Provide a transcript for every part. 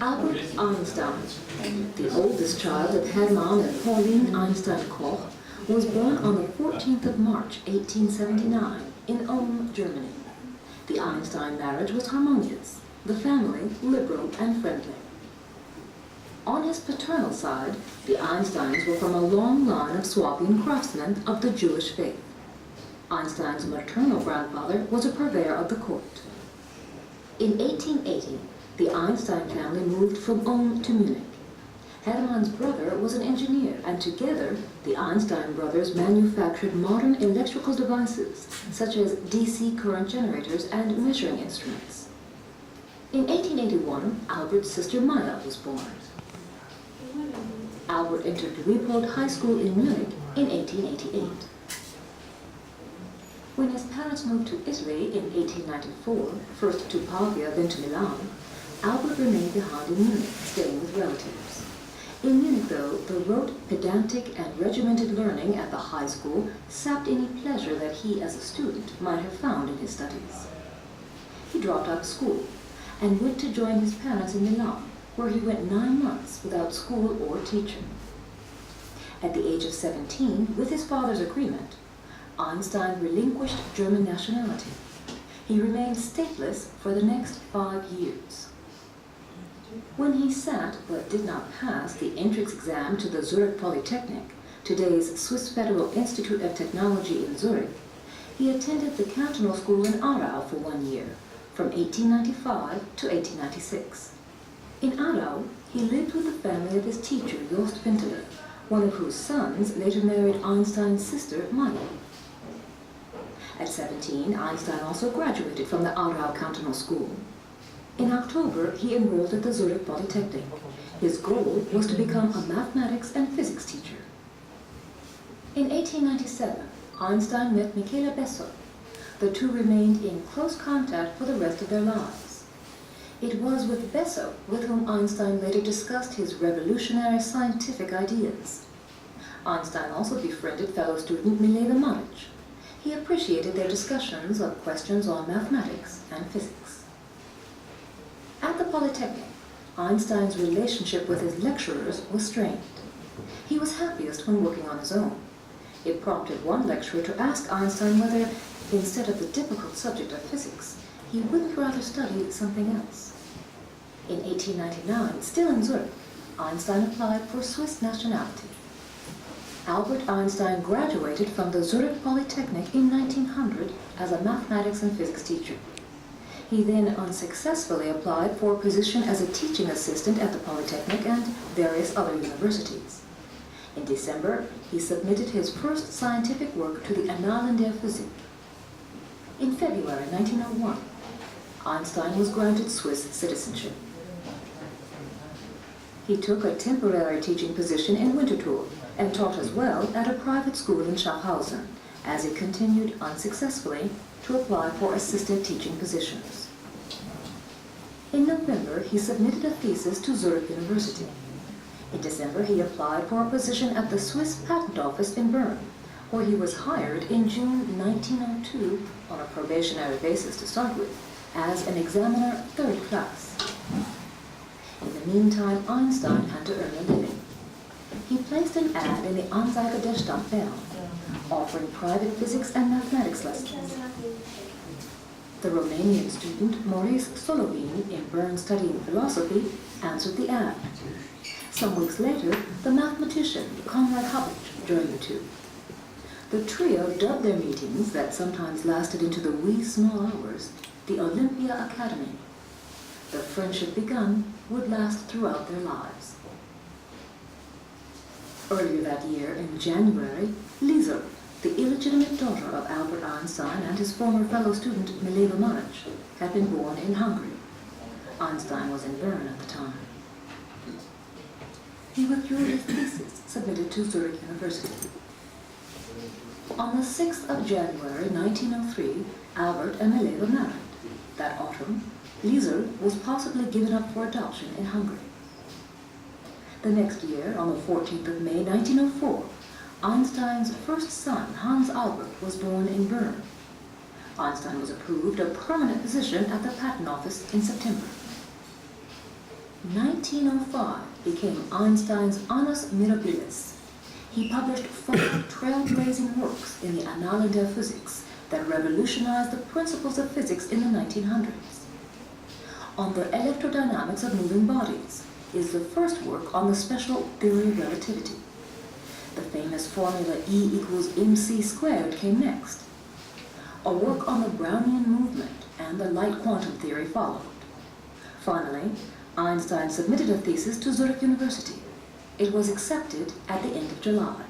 Albert Einstein, the oldest child of Hermann and Pauline Einstein-Koch, was born on the 14th of March, 1879, in Ulm, Germany. The Einstein marriage was harmonious, the family liberal and friendly. On his paternal side, the Einsteins were from a long line of Swabian craftsmen of the Jewish faith. Einstein's maternal grandfather was a purveyor of the court. In 1880, the Einstein family moved from Ulm to Munich. Hermann's brother was an engineer, and together, the Einstein brothers manufactured modern electrical devices, such as DC current generators and measuring instruments. In 1881, Albert's sister Maya was born. Albert entered Leopold High School in Munich in 1888. When his parents moved to Italy in 1894, first to Pavia, then to Milan, Albert remained behind in Munich, staying with relatives. In Munich, though, the rote, pedantic, and regimented learning at the high school sapped any pleasure that he, as a student, might have found in his studies. He dropped out of school and went to join his parents in Milan, where he went 9 months without school or teacher. At the age of 17, with his father's agreement, Einstein relinquished German nationality. He remained stateless for the next 5 years. When he sat, but did not pass, the entrance exam to the Zurich Polytechnic, today's Swiss Federal Institute of Technology in Zurich, he attended the cantonal school in Aarau for 1 year, from 1895 to 1896. In Aarau, he lived with the family of his teacher, Jost Winteler, one of whose sons later married Einstein's sister, Maya. At 17, Einstein also graduated from the Aarau Cantonal School. In October, he enrolled at the Zurich Polytechnic. His goal was to become a mathematics and physics teacher. In 1897, Einstein met Michaela Bessel. The two remained in close contact for the rest of their lives. It was with Bessel with whom Einstein later discussed his revolutionary scientific ideas. Einstein also befriended fellow student Mileva Maric. He appreciated their discussions of questions on mathematics and physics. At the Polytechnic, Einstein's relationship with his lecturers was strained. He was happiest when working on his own. It prompted one lecturer to ask Einstein whether, instead of the difficult subject of physics, he wouldn't rather study something else. In 1899, still in Zurich, Einstein applied for Swiss nationality. Albert Einstein graduated from the Zurich Polytechnic in 1900 as a mathematics and physics teacher. He then unsuccessfully applied for a position as a teaching assistant at the Polytechnic and various other universities. In December, he submitted his first scientific work to the Annalen der Physik. In February 1901, Einstein was granted Swiss citizenship. He took a temporary teaching position in Winterthur and taught as well at a private school in Schaffhausen, as he continued unsuccessfully to apply for assistant teaching positions. In November, he submitted a thesis to Zurich University. In December, he applied for a position at the Swiss Patent Office in Bern, where he was hired in June 1902 on a probationary basis to start with, as an examiner 3rd class. In the meantime, Einstein had to earn a living. He placed an ad in the Anzeiger der Stadt Bern, offering private physics and mathematics lessons. The Romanian student Maurice Solovin, in Bern studying philosophy, answered the ad. Some weeks later, the mathematician Konrad Habicht joined the two. The trio dubbed their meetings, that sometimes lasted into the wee small hours, the Olympia Academy. The friendship begun would last throughout their lives. Earlier that year, in January, Lisa, the illegitimate daughter of Albert Einstein and his former fellow student Mileva Maric, had been born in Hungary. Einstein was in Bern at the time. He withdrew his thesis submitted to Zurich University. On the 6th of January 1903, Albert and Mileva married. That autumn, Lisa was possibly given up for adoption in Hungary. The next year, on the 14th of May 1904, Einstein's first son, Hans Albert, was born in Bern. Einstein was approved a permanent position at the Patent Office in September. 1905 became Einstein's annus mirabilis. He published 5 trailblazing works in the Annalen der Physik that revolutionized the principles of physics in the 1900s. On the electrodynamics of moving bodies is the first work on the special theory of relativity. The famous formula E equals mc squared came next. A work on the Brownian movement and the light quantum theory followed. Finally, Einstein submitted a thesis to Zurich University. It was accepted at the end of July.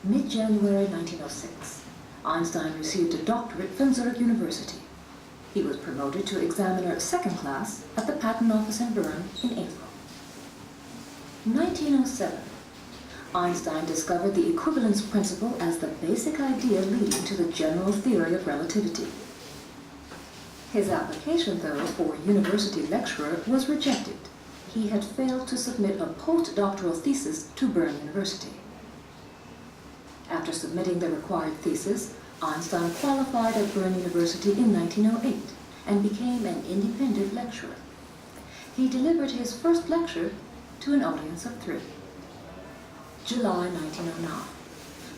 Mid-January 1906, Einstein received a doctorate from Zurich University. He was promoted to examiner second class at the patent office in Bern in April. 1907, Einstein discovered the equivalence principle as the basic idea leading to the general theory of relativity. His application, though, for university lecturer was rejected. He had failed to submit a postdoctoral thesis to Bern University. After submitting the required thesis, Einstein qualified at Bern University in 1908 and became an independent lecturer. He delivered his first lecture to an audience of 3. July 1909.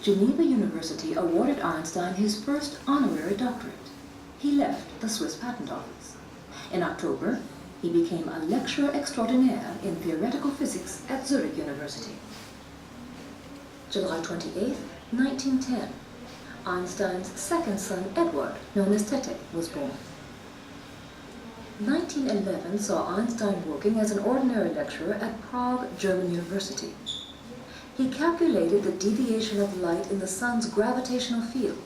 Geneva University awarded Einstein his first honorary doctorate. He left the Swiss Patent Office. In October, he became a lecturer extraordinaire in theoretical physics at Zurich University. July 28, 1910, Einstein's second son, Edward, known as Tete, was born. 1911 saw Einstein working as an ordinary lecturer at Prague, German University. He calculated the deviation of light in the sun's gravitational field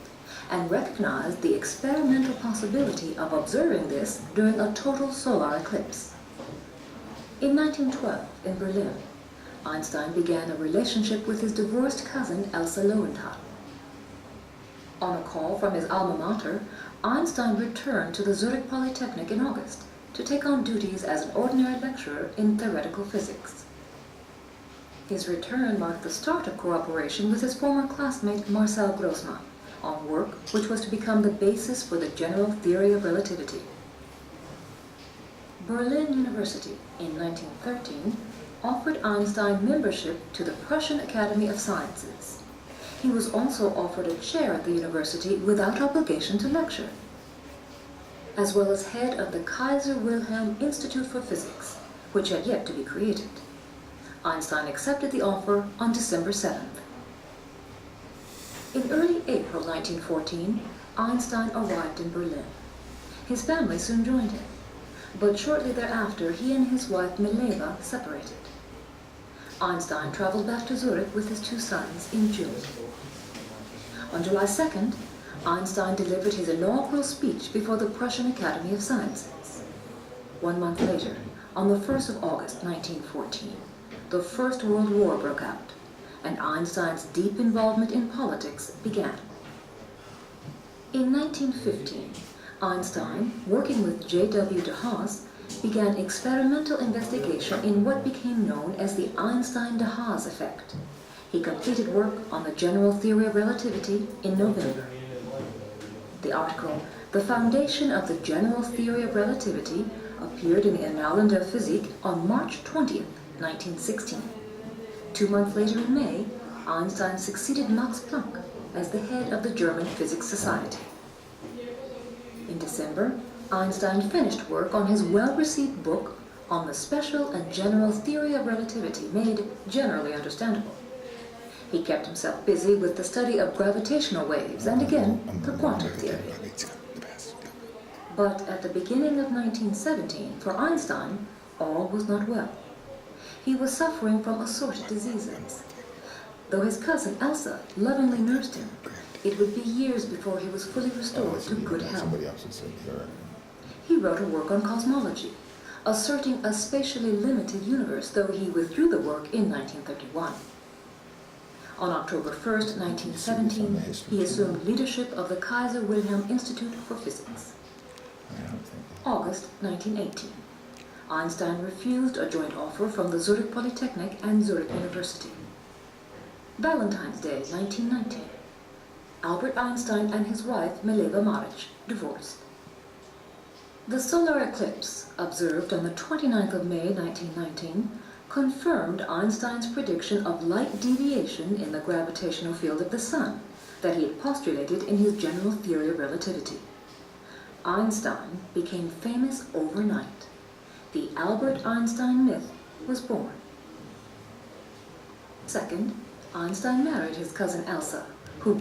and recognized the experimental possibility of observing this during a total solar eclipse. In 1912, in Berlin, Einstein began a relationship with his divorced cousin Elsa Lowenthal. On a call from his alma mater, Einstein returned to the Zurich Polytechnic in August to take on duties as an ordinary lecturer in theoretical physics. His return marked the start of cooperation with his former classmate Marcel Grossmann on work which was to become the basis for the general theory of relativity. Berlin University in 1913 offered Einstein membership to the Prussian Academy of Sciences. He was also offered a chair at the university without obligation to lecture, as well as head of the Kaiser Wilhelm Institute for Physics, which had yet to be created. Einstein accepted the offer on December 7th. In early April 1914, Einstein arrived in Berlin. His family soon joined him, but shortly thereafter he and his wife Mileva separated. Einstein traveled back to Zurich with his 2 sons in June. On July 2nd, Einstein delivered his inaugural speech before the Prussian Academy of Sciences. 1 month later, on the 1st of August 1914, the First World War broke out, and Einstein's deep involvement in politics began. In 1915, Einstein, working with J.W. de Haas, began experimental investigation in what became known as the Einstein-de Haas effect. He completed work on the general theory of relativity in November. The article, "The Foundation of the General Theory of Relativity," appeared in the Annalen der Physik on March 20, 1916. 2 months later in May, Einstein succeeded Max Planck as the head of the German Physics Society. In December, Einstein finished work on his well-received book on the special and general theory of relativity, made generally understandable. He kept himself busy with the study of gravitational waves and again the quantum theory. But at the beginning of 1917, for Einstein, all was not well. He was suffering from assorted diseases. Though his cousin Elsa lovingly nursed him, it would be years before he was fully restored to good health. He wrote a work on cosmology, asserting a spatially limited universe, though he withdrew the work in 1931. On October 1st, 1917, he assumed leadership of the Kaiser Wilhelm Institute for Physics. August 1918. Einstein refused a joint offer from the Zurich Polytechnic and Zurich University. Valentine's Day, 1919. Albert Einstein and his wife, Mileva Maric, divorced. The solar eclipse, observed on the 29th of May 1919, confirmed Einstein's prediction of light deviation in the gravitational field of the Sun that he had postulated in his general theory of relativity. Einstein became famous overnight. The Albert Einstein myth was born. Second, Einstein married his cousin Elsa, who